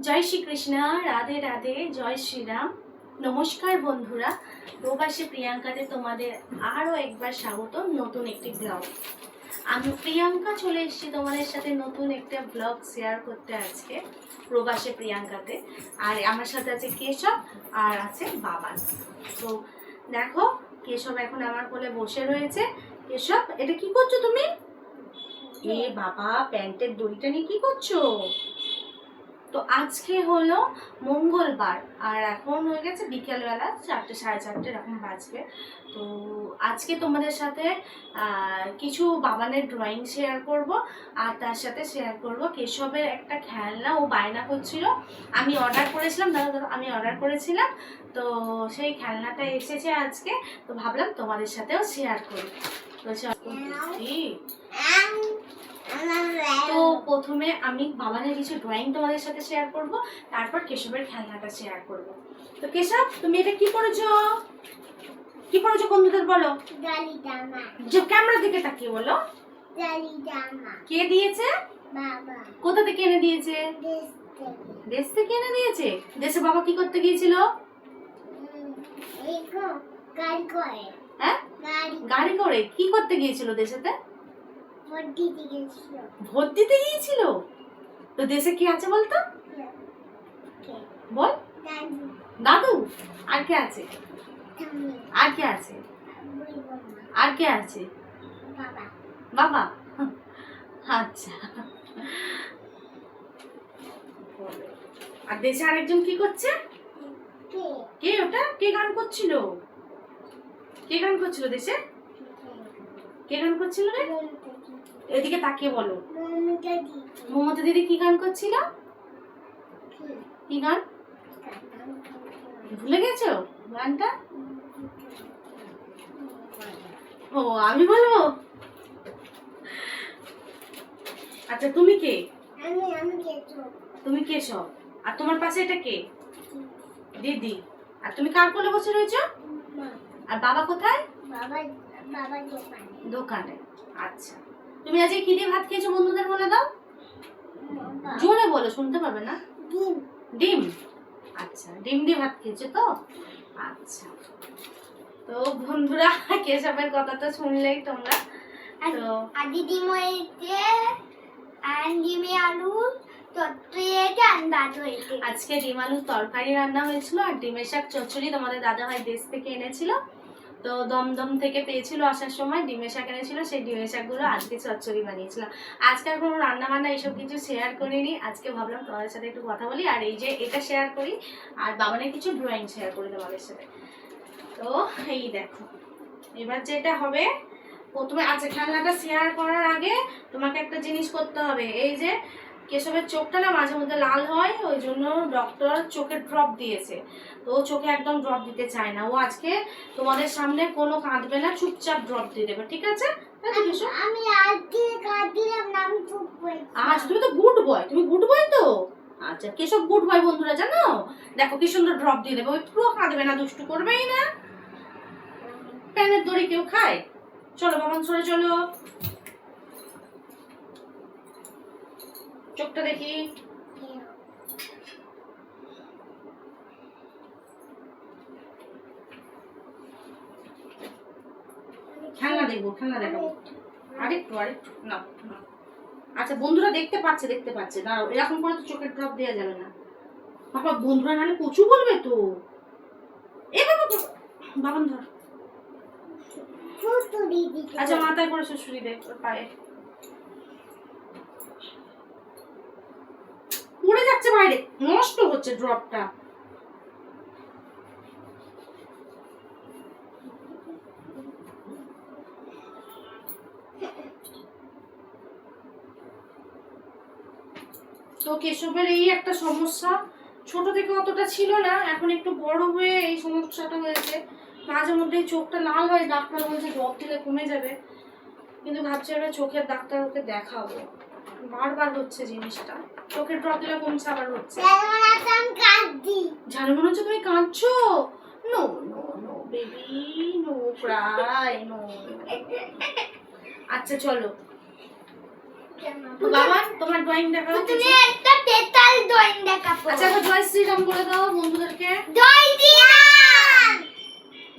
জয় শ্রীকৃষ্ণ, রাধে রাধে, জয় শ্রীরাম। নমস্কার বন্ধুরা, প্রবাসী প্রিয়াঙ্কাতে তোমাদের আরও একবার স্বাগত নতুন একটি ব্লগ। আমি প্রিয়াঙ্কা চলে এসেছি তোমাদের সাথে নতুন একটা ব্লগ শেয়ার করতে আজকে প্রবাসী প্রিয়াঙ্কাতে। আর আমার সাথে আছে কেশব আর আছে বাবা। তো দেখো, কেশব এখন আমার কোলে বসে রয়েছে। কেশব, এটা কি করছো তুমি? এ বাবা, প্যান্টের দড়িটা নিয়ে কি করছো? তো আজকে হলো মঙ্গলবার আর এখন হয়ে গেছে বিকেলবেলা 4টে সাড়ে 4টে এরকম বাজবে। তো আজকে তোমাদের সাথে কিছু বাবানের ড্রয়িং শেয়ার করব আর তার সাথে শেয়ার করব কেশবের একটা খেলনা। ও বায়না করছিল, আমি অর্ডার করেছিলাম, আমি অর্ডার করেছিলাম, তো সেই খেলনাটা এসেছে আজকে। তো ভাবলাম তোমাদের সাথেও শেয়ার করি। তো প্রথমে আমি বাবানের কিছু ড্রয়িং তোমাদের সাথে শেয়ার করব, তারপর কেশবের খেলনাটা শেয়ার করব। তো কেশব, তুমি এটা কি পড়েছো? কি পড়েছো বন্ধুদের বলো। যে ক্যামেরার দিকে তাকিয়ে বলো। কে দিয়েছে? বাবা। কোথা থেকে এনে দিয়েছে? দেশ থেকে এনে দিয়েছে। দেশে বাবা কি করতে গিয়েছিল? হ্যাঁ, গাড়ি করে। কি করতে গিয়েছিল দেশেতে? ভোট দিতে গিয়েছিল। তো দেশে কি আছে বলতো? বল। দাদু। আর কে আছে? আর কে আছে? আর কে আছে? বাবা। আচ্ছা। আর দেশে আরেকজন কি করছে? কে ওটা? কে গান করছিল? কে গান করছিল দেশে? কে গান করছিল রে? এদিকে তাকিয়ে বলো। মমতা দিদি কি গান করছিল? কি গান? ভুলে গেছো গানটা? ও, আমি বলবো? আচ্ছা, তুমি কে? তুমি কেশব। আর তোমার পাশে এটা কে? দিদি। আর তুমি কার কোলে বসে রয়েছো? আর বাবা কোথায়? দোকানে। আচ্ছা, তুমি আজকে কি দিয়ে ভাত খেয়েছো বন্ধুদের বলে দাও। জোরে বলো, শুনতে পাবে না। ডিম। আচ্ছা, ডিম দিয়ে ভাত খেয়েছো তো? আচ্ছা। তো বন্ধুরা, কেশবের কথা তো শুনলেই তোমরা। তো আজকে ডিম আলুর তরকারি রান্না হয়েছিল আর ডিমের শাক চচ্চড়ি তোমাদের দাদা ভাই দেশ থেকে এনেছিল। তো দমদম থেকে পেয়েছিল আসার সময়, ডিমের শাক এনেছিল, সেই ডিমের শাকগুলো আজকে চচ্চড়ি বানিয়েছিলাম। আজকে আর কোনো রান্না বান্না এইসব কিছু শেয়ার করিনি। আজকে ভাবলাম তোমাদের সাথে একটু কথা বলি আর এই যে এটা শেয়ার করি আর বাবানের কিছু ড্রয়িং শেয়ার করি তোমাদের সাথে। তো এই দেখো, এবার যেটা হবে প্রথমে, আচ্ছা খেলনাটা শেয়ার করার আগে তোমাকে একটা জিনিস করতে হবে। এই যে কেশবের চোখটা না মাঝে মধ্যে লাল হয়, ওই জন্য ডক্টর চোখের ড্রপ দিয়েছে। তো ও চোখে একদম ড্রপ দিতে চায় না। ও আজকে তোমাদের সামনে কোনো কাঁদবে না, চুপচাপ ড্রপ দিয়ে দেবে, ঠিক আছে? আমি আজকে কাঁদিলাম না, আমি চুপ করি। আচ্ছা, তুমি তো গুড বয়, তুমি গুড বয় তো। আচ্ছা, কেশব গুড বয় বন্ধুরা, জানো? দেখো কি সুন্দর ড্রপ দিয়ে দেবে, ওই পুরো কাঁদবে না, দুষ্টু করবেই না। প্যানের দড়ি কেউ খায়? চলো বাবান, সরে চলো। চোখটা দেখি। খেলনা দেখবো, খেলনা দেখাবো। আরেকটু আরেকটু না। আচ্ছা, বন্ধুরা দেখতে পাচ্ছে দাঁড়াও, এরকম করে তো চোখের ড্রপ দেওয়া যাবে না বাবা। বন্ধুরা নাহলে প্রচুর বলবে তো। এ বাবা, বাবান ধর। আচ্ছা, মাথায় করে শুশুরি দে, ওর পায়ে পড়ে যাচ্ছে বাইরে, নষ্ট হচ্ছে ড্রপটা। তো কেশবের এই একটা সমস্যা, ছোট থেকে অতটা ছিল না, এখন একটু বড় হয়ে এই সমস্যাটা হয়েছে। মাঝে মধ্যে চোখটা লাল হয়, ডাক্তার বলছে ড্রপ দিলে কমে যাবে, কিন্তু ভাবছি এবার চোখের ডাক্তার ওকে দেখাবো। বারবার হচ্ছে জিনিসটা, চোখের ড্রপ দিলে কমছে, আবার হচ্ছে। জানো মনে হচ্ছে তুমি কাঁদছো। No no no baby, no cry, no. আচ্ছা চলো, বাবা তোমার ড্রয়িং দেখাও। তুমি একটা তেতাল ড্রয়িং দেখাবো। শ্রীরাম বলে দাও বন্ধুদেরকে। জয় শ্রীরাম।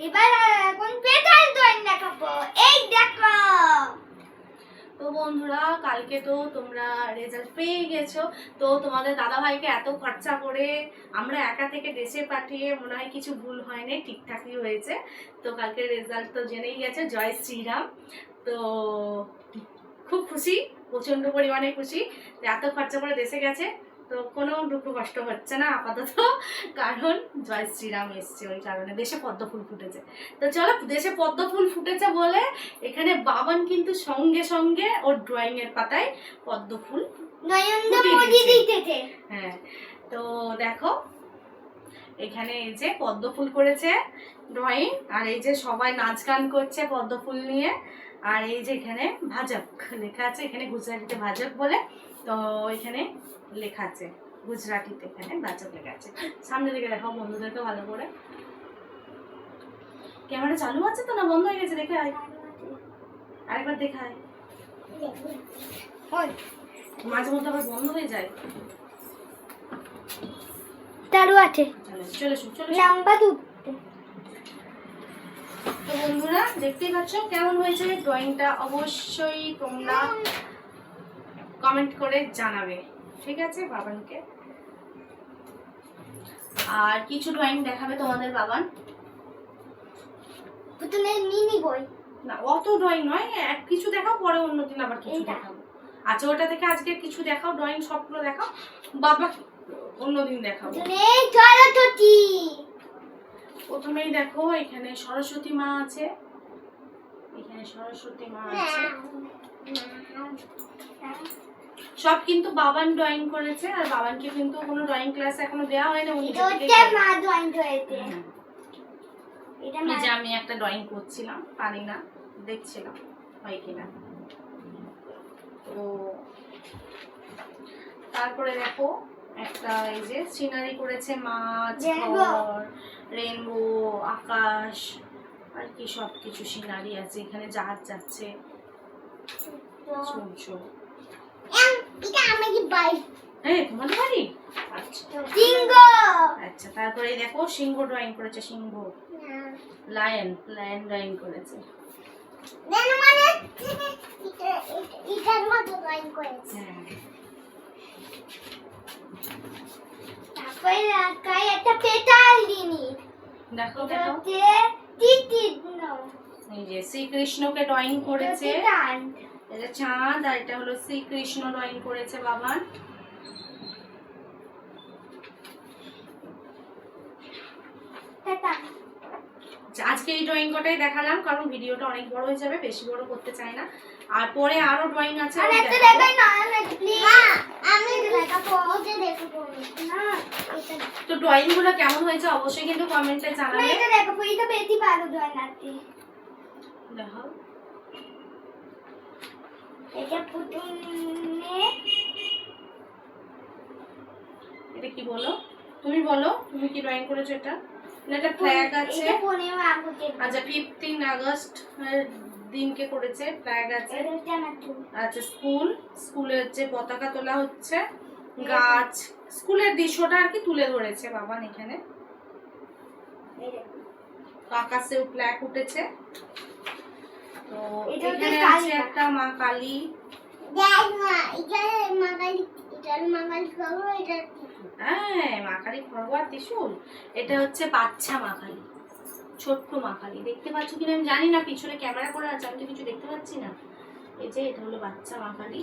এবার এখন পেটাল ড্রয়িং দেখাবো, এই দেখো। তো বন্ধুরা কালকে তো তোমরা রেজাল্ট পেয়ে গেছো। তো তোমাদের দাদাভাইকে এত খরচা করে আমরা একা থেকে দেশে পাঠিয়ে মনে হয় কিছু ভুল হয়নি, ঠিকঠাকই হয়েছে। তো কালকে রেজাল্ট তো জেনেই গেছে, জয় শ্রীরাম। তো খুব খুশি, প্রচণ্ড পরিমাণে খুশি। এত খরচা করে দেশে গেছে, তো কোনো দুঃখ কষ্ট হচ্ছে না আপাতত, কারণ জয় শ্রীরাম এসছে, ওই কারণে দেশে পদ্ম ফুল ফুটেছে। তো চলো, দেশে পদ্ম ফুল ফুটেছে বলে এখানে বাবান কিন্তু সঙ্গে সঙ্গে ওর ড্রয়িং এর পাতায় পদ্ম ফুল হ্যাঁ। তো দেখো এখানে এই যে পদ্ম ফুল করেছে ড্রয়িং, আর এই যে সবাই নাচ গান করছে পদ্ম ফুল নিয়ে। আর এই যে এখানে ভাজক লেখা আছে, এখানে গুজরাটিতে ভাজক বলে, তো এখানে লেখা আছে গুজরাটিতে, এখানে ভাজক লেখা আছে। সামনে দিকে দেখাও বন্ধুদেরকে ভালো করে। ক্যামেরা চালু আছে তো না বন্ধ হয়ে গেছে? দেখে আয়, আরেকবার দেখায়, মাঝে মধ্যে আবার বন্ধ হয়ে যায়। চালু আছে, চলে চলে নাম্বার 2। তো বন্ধুরা দেখতেই পাচ্ছ কেমন হয়েছে ড্রয়িংটা, অবশ্যই তোমরা কমেন্ট করে জানাবে, ঠিক আছে বাবানকে। আর কিছু ড্রয়িং দেখাবে তোমাদের বাবান। প্রথমে মিনি বই, না অত ড্রয়িং নয়, এক কিছু দেখাও, পরে অন্যদিন আবার কিছু দেখাবো। আচ্ছা ওটা থেকে আজকে কিছু দেখাও, ড্রয়িং সবগুলো দেখাও, বাবা অন্যদিন দেখাবো। প্রথমেই দেখো এখানে সরস্বতী মা আছে, এখানে সরস্বতী মা আছে। সব কিন্তু বাবান ড্রয়িং করেছে, আর বাবানকে কিন্তু কোনো ড্রয়িং ক্লাস এখনো দেওয়া হয়নি। আমি একটা ড্রয়িং করছিলাম, পারি না, দেখছিলাম হয় কিনা। তো তারপরে দেখো একটা এই যে সিনারি করেছে, মাছ, ঘর, রেনবো, আকাশ, আর কি সব কিছু সিনারি আছে। এখানে জাহাজ যাচ্ছে, সূর্য। তোমাদের বাড়ি? আচ্ছা সিংহ। আচ্ছা তারপরে দেখো সিংহ ড্রয়িং করেছে, সিংহ, লায়ন, লায়ন ড্রয়িং করেছে। দেখো দেখো এই যে শ্রীকৃষ্ণকে ড্রয়িং করেছে, এটা চাঁদ, আর এটা হলো শ্রীকৃষ্ণ ড্রয়িং করেছে বাবান। আজকে এই ড্রয়িং কটাই দেখালাম, কারণ ভিডিওটা অনেক বড় হয়ে যাবে, বেশি বড় করতে চাই না। আর পরে আরো ড্রয়িং আছে, তো ড্রয়িং গুলো কেমন হয়েছে অবশ্যই কিন্তু কমেন্টে জানাবে। দেখো এটা কি বলো, তুমি বলো তুমি কি ড্রয়িং করেছো? এটা একটা ফ্ল্যাগ আছে, আচ্ছা 15 আগস্ট দিনকে করেছে, ফ্ল্যাগ আছে। আচ্ছা স্কুলের যে পতাকা তোলা হচ্ছে, গাছ, স্কুলের দৃশ্যটা আর কি তুলে ধরেছে বাবান এখানে। আকাশেও ফ্ল্যাগ উঠেছে। তো এখানে আছে একটা মা কালী, হ্যাঁ মা কালী খড়গ আর ত্রিশূল। এটা হচ্ছে বাচ্চা মা কালী, ছোট্ট মা কালী। দেখতে পাচ্ছ কিনা আমি জানি না, পিছনে ক্যামেরা করা আছে, আমি তো কিছু দেখতে পাচ্ছি না। এই যে এটা হলো বাচ্চা মা কালী।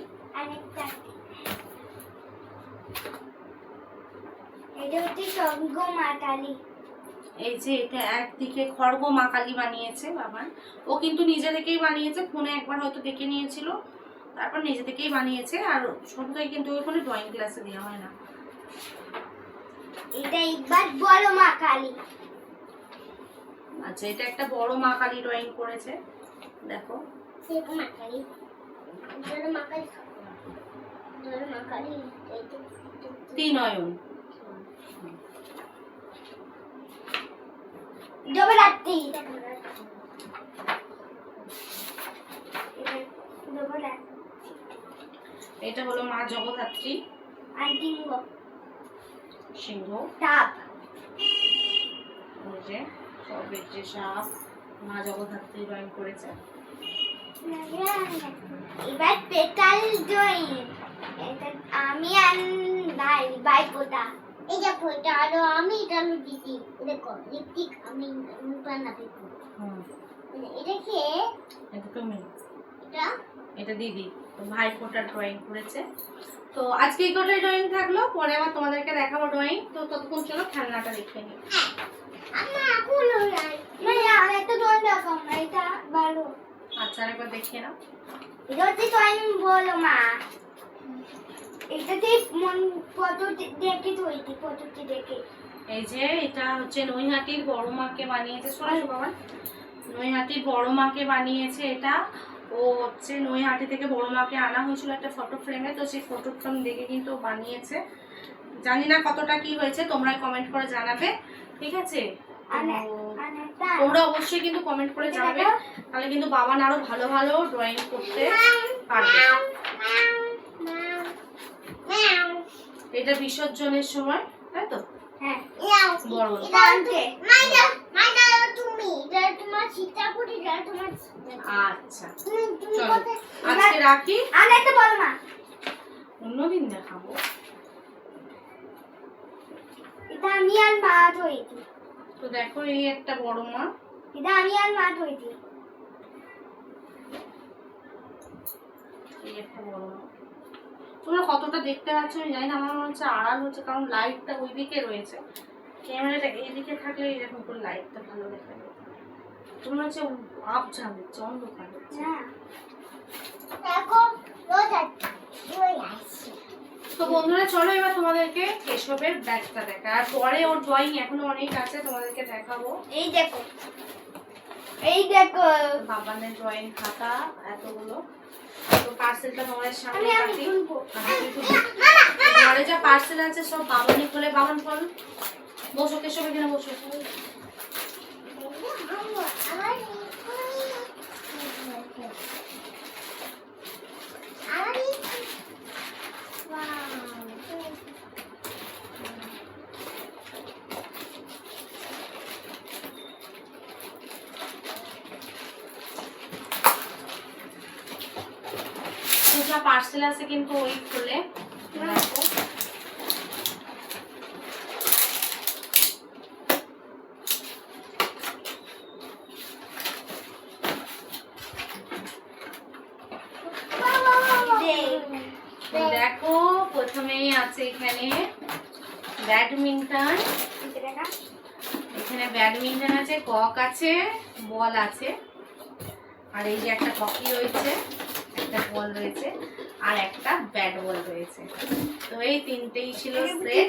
এই যে এটা একদিকে খড়গ মা কালী বানিয়েছে বাবান, ও কিন্তু নিজে থেকেই বানিয়েছে, ফোনে একবার হয়তো দেখে নিয়েছিল, তারপর নিজে থেকেই বানিয়েছে। আর সবটাই কিন্তু ওই কোনো ড্রয়িং ক্লাসে দেওয়া হয় না। এটা একবার বড় মা কালী। আচ্ছা এটা একটা বড় মা কালী ড্রয়িং করেছে, দেখো মা কালী, বড় মা কালী, বড় মা কালী, ত্রিনয়ন। জগদ্ধাত্রী, এটা হলো মা জগদ্ধাত্রী। সিংহ, সাপ, ওই যে সবের যে সাপ, মা জগদ্ধাত্রী ড্রয়িং করেছে। এবার পেটাল ড্রয়িং। এটা আমি আর ভাই পোতা। এই দেখো এটা আরো আমি, এটা আমি দিদি। দেখো লিপস্টিক আমি বানাবো। এটা কে? এটা তুমি, এটা এটা দিদি। তো ভাই ফোটার ড্রয়িং করেছে। তো আজকে এই কটাই ড্রয়িং থাকলো, পরে আবার তোমাদেরকে দেখাবো ড্রয়িং। তো ততক্ষণ চলো খেলনাটা দেখে নিই। আমার এখন নাই মানে আর একটা ড্রয়িং দেখাও না, এটা ভালো। আচ্ছা আরেকবার দেখিয়ে নাও। এটা হচ্ছে ড্রয়িং বলো মা। এটাতে মন ফটো দেখে তৈরি, ফটোতে দেখে। এই যে এটা হচ্ছে নৈহাটির বড় মাকে বানিয়েছে। শোনো বাবা, নৈহাটির বড় মাকে বানিয়েছে এটা। ও হচ্ছে নৈহাটি থেকে বড় মাকে আনা হয়েছিল একটা ফটো ফ্রেমে, তো সেই ফটো ফ্রেম দেখে কিন্তু ও বানিয়েছে। জানি না কতটা কি হয়েছে, তোমরা কমেন্ট করে জানাবে, ঠিক আছে? তো তোমরা অবশ্যই কিন্তু কমেন্ট করে জানাবে, তাহলে কিন্তু বাবান আরো ভালো ভালো ড্রয়িং করতে পারবে। এটা বিসর্জনের সময়, তাই তো? হ্যাঁ, বড় এটা আনতে মাইদা তুমি এটা তোমার সীতাপুরি, এটা তোমার আচ্ছা তুমি চলো কোথায় আজকে রাখি, আর একটা বলো না। অন্যদিন দেখাবো। এটা আমি আর মা ধরেছি। তো দেখো এই একটা বড় মা, এটা আমি আর মা ধরেছি। এই একটা বড় মা। তোমরা কতটা দেখতে পাচ্ছ আমি জানি না, আমার মনে হচ্ছে আড়াল হচ্ছে, কারণ লাইটটা ওইদিকে রয়েছে। ক্যামেরাটা এইদিকে থাকলে এরকম করে লাইটটা ভালো দেখা যায়। তোমরা হচ্ছে আপ ঝামেছে, অন্ধকার হচ্ছে। না দেখো রোজ আছে। তো বন্ধুরা চলো এবার তোমাদেরকে কেশবের ব্যাগটা দেখা, আর পরে ওর ড্রয়িং এখনো অনেক আছে, তোমাদেরকে দেখাবো। এই দেখো, এই দেখো বাবানের ড্রয়িং খাতা এতগুলো। তো পার্সেলটা তোমাদের সামনে আমি রাখি। খুলবো। ঘরে যা পার্সেল আছে সব বাবানই খুলে, বাবান ফল বসো, কেশব এখানে বসো। তো যা পার্সেল আছে কিন্তু ওই খুলে দেখো। তো দেখো প্রথমেই আছে এখানে ব্যাডমিন্টন, এখানে ব্যাডমিন্টন আছে, কক আছে, বল আছে, আর এই যে একটা হকি রয়েছে, একটা বল রয়েছে, আর একটা ব্যাট বল রয়েছে। তো এই তিনটেই ছিল সেট,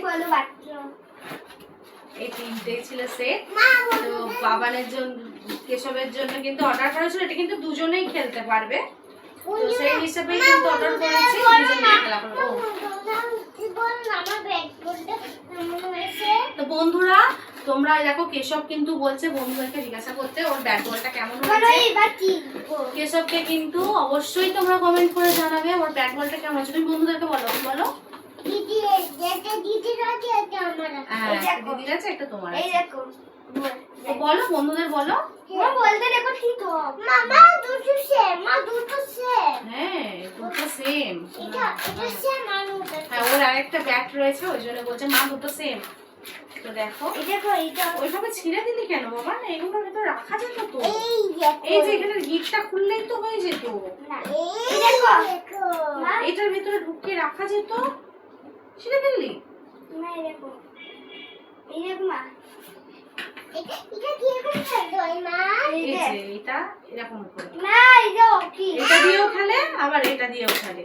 এই তিনটেই ছিল সেট। তো বাবানের জন্য, কেশবের জন্য কিন্তু অর্ডার করেছিল, এটা কিন্তু দুজনেই খেলতে পারবে। তো সেই হিসাবেই কিন্তু অর্ডার করেছি, দুজনেই খেলা করবে। তো বন্ধুরা তোমরা দেখো কেশব কিন্তু বলছে বন্ধুদেরকে জিজ্ঞাসা করতে ওর ব্যাট বলটা কেমন হয়েছে। কেশবকে কিন্তু অবশ্যই তোমরা কমেন্ট করে জানাবে ওর ব্যাট বলটা কেমন হয়েছে। তুমি বন্ধুদেরকে বলো, বলো। দিদির আছে একটা, তোমার আছে। তো বলো বন্ধুদের বলো। হ্যাঁ দুটো সেম। হ্যাঁ ওর আরেকটা ব্যাট রয়েছে, ওই জন্য বলছে মা দুটো সেম। তো দেখো ওইভাবে ছিঁড়ে দিলি কেন বাবা? না এগুলোর ভেতর রাখা যেত তো। এই যে এখানে গিটটা খুললেই তো হয়ে যেত, এটার ভেতরে ঢুকিয়ে রাখা যেত। ছিঁড়ে ফেললি? এটা এরকম করে, এটা দিয়েও খেলে আবার এটা দিয়েও খেলে।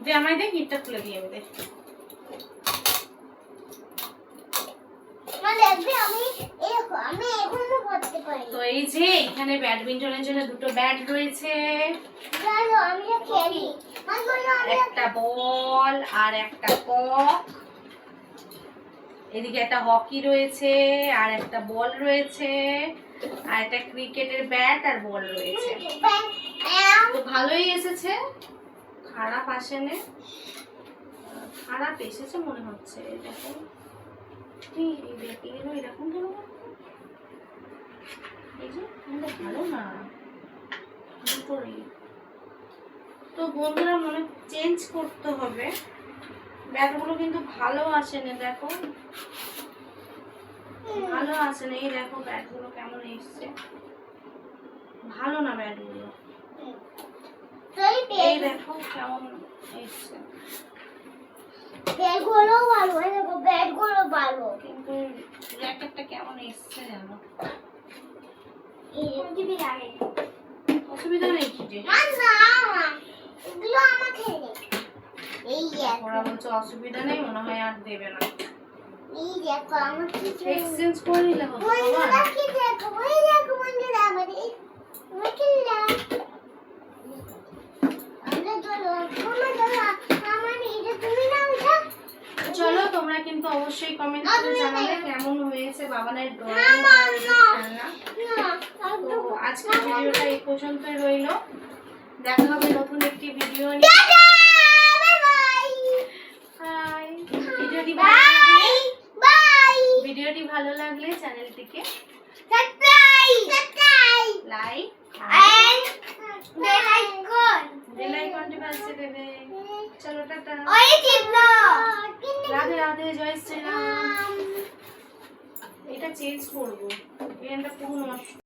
যে আমায় দেখ গিটটা খুলে দিয়ে দে। তো এই যে এখানে ব্যাডমিন্টনের জন্য দুটো ব্যাট রয়েছে, একটা বল আর একটা কক। এদিকে একটা হকি রয়েছে আর একটা বল রয়েছে, আর একটা ক্রিকেটের ব্যাট আর বল রয়েছে। তো ভালোই এসেছে, খারাপ আসেনি, খারাপ এসেছে মনে হচ্ছে। এই দেখো এরকম কেন, এই যে এটা ভালো না দুটোরই। তো বন্ধুরা মনে চেঞ্জ করতে হবে, ব্যাগগুলো কিন্তু ভালো আসেনি, দেখো ভালো আসেনি। এই দেখো ব্যাগগুলো কেমন এসছে, ভালো না ব্যাগগুলো। এই দেখো কেমন এসছে, ব্যাগগুলো ভালো, এই দেখো ব্যাগগুলো ভালো, কিন্তু জ্যাকেটটা কেমন এসছে জানো। এই অসুবিধা নেই, অসুবিধা নেই কি যে, না না এগুলো আমাকে দে। এই দেখো, ওরা বলছে অসুবিধা নেই, মনে হয় আর দেবে না। এই দেখো আমার কি এক্সচেঞ্জ করে নিলে হতো বাবা। বন্ধুরা কি দেখো, ওই দেখো বন্ধুরা আমাদের আমার খেলনা। আমরা চলো তোমরা চলো, আমার এটা তুমি না উঠা। চলো তোমরা কিন্তু অবশ্যই কমেন্ট করে জানাবে কেমন হয়েছে বাবানের ড্রয়িং। না তো আজকের ভিডিওটা এই পর্যন্তই রইলো, দেখা হবে নতুন একটি ভিডিও নিয়ে। বাই বাই হাই, বাই ভিডিওটি ভালো লাগলে চ্যানেলটিকে subscribe like and bell icon bell আইকনটি বাজিয়ে দেবে। চলো টাটা, ওই টিপলো। রাধে রাধে, জয় শ্রীরাম। এটা চেঞ্জ করবো, পেনটা পুরো নষ্ট।